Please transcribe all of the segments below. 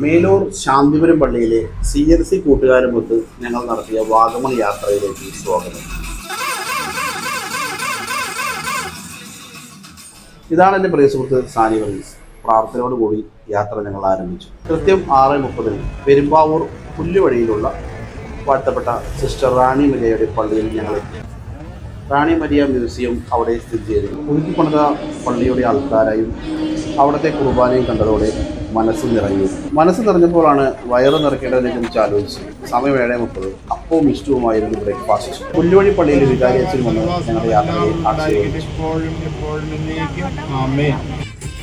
മേലൂർ ശാന്തിപുരം പള്ളിയിലെ CLC കൂട്ടുകാരുമൊത്ത് ഞങ്ങൾ നടത്തിയ വാഗമൺ യാത്രയിലേക്ക് സ്വാഗതം. ഇതാണ് എൻ്റെ പ്രിയ സുഹൃത്ത് സാനി വർഗീസ്. പ്രാർത്ഥനയോടുകൂടി യാത്ര ഞങ്ങൾ ആരംഭിച്ചു. കൃത്യം 6:30 പെരുമ്പാവൂർ പുല്ലുവഴിയിലുള്ള വാഴ്ത്തപ്പെട്ട സിസ്റ്റർ റാണി മരിയയുടെ പള്ളിയിൽ ഞങ്ങളെത്തി. റാണി മരിയ മ്യൂസിയം അവിടെ സ്ഥിതി ചെയ്തിരുന്നു. പുതുക്കിപ്പണിത പള്ളിയുടെ ആൾക്കാരായും അവിടുത്തെ കുർബാനയും കണ്ടതോടെ മനസ്സ് നിറഞ്ഞു. മനസ്സ് നിറഞ്ഞപ്പോഴാണ് വയറ് നിറയ്ക്കേണ്ടതിനെ കുറിച്ച് ആലോചിച്ചു. സമയം 7:30. അപ്പവും ഇഷ്ടവുമായിരുന്നു ബ്രേക്ക്ഫാസ്റ്റ്. പുല്ലുവഴി പള്ളിയിൽ വികാരി അച്ഛൻ വന്ന് ഞങ്ങളുടെ യാത്രയെ ആശീർവദിച്ചു.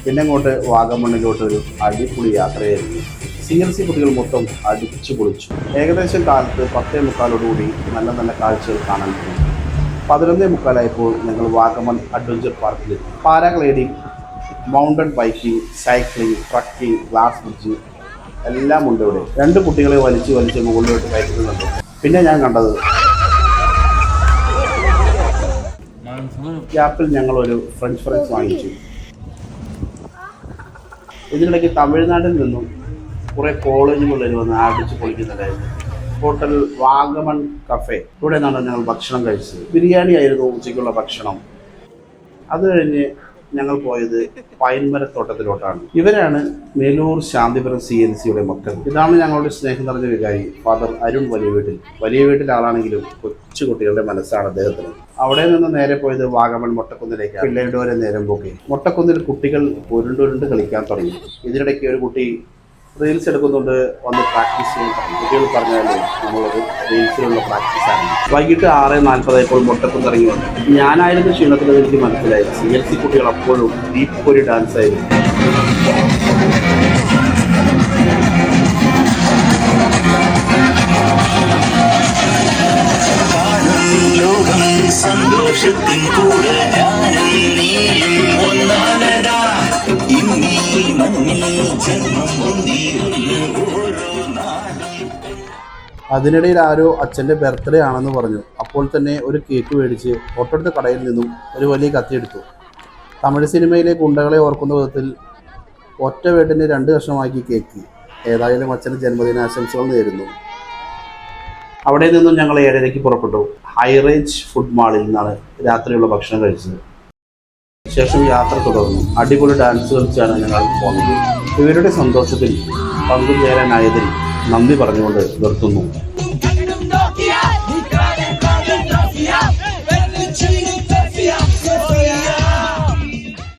പിന്നെ അങ്ങോട്ട് വാഗമണ്ണിലോട്ട് ഒരു അടിപൊളി യാത്രയായിരുന്നു. CLC കുട്ടികൾ മൊത്തം അടിച്ചു പൊളിച്ചു. ഏകദേശം കാലത്ത് 10:45 നല്ല നല്ല കാഴ്ചകൾ കാണാൻ കഴിയും. 11:45 ഞങ്ങൾ വാഗമൺ അഡ്വഞ്ചർ പാർക്കിലെത്തി. Paragliding, mountain biking, cycling, trekking, glass bridge എല്ലാം ഉണ്ട് ഇവിടെ. 2 കുട്ടികളെ വലിച്ച് മുകളിലോട്ട് കയറ്റുന്നുണ്ട്. പിന്നെ ഞാൻ കണ്ടത് ഗ്യാപ്പിൽ ഞങ്ങളൊരു ഫ്രഞ്ച് ഫ്രൈസ് വാങ്ങിച്ചു. ഇതിനിടയ്ക്ക് തമിഴ്നാട്ടിൽ നിന്നും കുറേ കോളേജ് പിള്ളേർ വന്ന് അടിച്ച് പൊളിക്കുന്നുണ്ടായിരുന്നു. ഹോട്ടൽ വാഗമൺ കഫേ, ഇവിടെ നിന്നാണ് ഞങ്ങൾ ഭക്ഷണം കഴിച്ചത്. ബിരിയാണി ആയിരുന്നു ഉച്ചയ്ക്കുള്ള ഭക്ഷണം. അത് കഴിഞ്ഞ് ഞങ്ങൾ പോയത് പൈൻമരത്തോട്ടത്തിലോട്ടാണ്. ഇവരാണ് മേലൂർ ശാന്തിപുരം CLCയുടെ മക്കൾ. ഇതാണ് ഞങ്ങളുടെ സ്നേഹം നിറഞ്ഞ വികാരി ഫാദർ അരുൺ വലിയ വീട്ടിൽ ആളാണെങ്കിലും കൊച്ചു കുട്ടികളുടെ മനസ്സാണ് അദ്ദേഹത്തിന്. അവിടെ നിന്ന് നേരെ പോയത് വാഗമൺ മൊട്ടക്കുന്നിലേക്കാണ്. പിള്ളേരുടെ വരെ നേരം പോക്കി. മൊട്ടക്കുന്നിൽ കുട്ടികൾ ഉരുണ്ടുരുണ്ട് കളിക്കാൻ തുടങ്ങി. ഇതിനിടയ്ക്ക് ഒരു കുട്ടി റീൽസ് എടുക്കുന്നുണ്ട്, വന്ന് പ്രാക്ടീസ് ചെയ്യാൻ പറഞ്ഞു. കുട്ടികൾ പറഞ്ഞാലേ നമ്മളൊരു റീൽസിലുള്ള പ്രാക്ടീസാണ്. വൈകിട്ട് 6:40 മൊട്ടക്കുന്ന് ഇറങ്ങി വന്നു. ഞാനായിരുന്നു ക്ഷീണത്തിലെന്ന് എനിക്ക് മനസ്സിലായി. CLC കുട്ടികൾ അപ്പോഴും ഡീപ്പൊരു ഡാൻസ് ആയിരുന്നു. അതിനിടയിൽ ആരോ അച്ഛൻ്റെ ബർത്ത്ഡേ ആണെന്ന് പറഞ്ഞു. അപ്പോൾ തന്നെ ഒരു കേക്ക് മേടിച്ച് തൊട്ടടുത്ത കടയിൽ നിന്നും ഒരു വലിയ കത്തിയെടുത്തു. തമിഴ് സിനിമയിലെ ഗുണ്ടകളെ ഓർക്കുന്ന വിധത്തിൽ ഒറ്റ വെട്ടിന് 2 കഷ്ണമാക്കി കേക്ക്. ഏതായാലും അച്ഛൻ്റെ ജന്മദിനാശംസകൾ നേരുന്നു. അവിടെ നിന്നും ഞങ്ങൾ 7:30 പുറപ്പെട്ടു. ഹൈറേഞ്ച് ഫുഡ് മാളിൽ നിന്നാണ് രാത്രിയുള്ള ഭക്ഷണം കഴിച്ചത്. ശേഷം യാത്ര തുടർന്നു. അടിപൊളി ഡാൻസ് കളിച്ചാണ് ഞങ്ങൾ പോകുന്നത്. ഇവരുടെ സന്തോഷത്തിൽ പങ്കുചേരാനായതിൽ നന്ദി പറഞ്ഞുകൊണ്ട് നിർത്തുന്നു.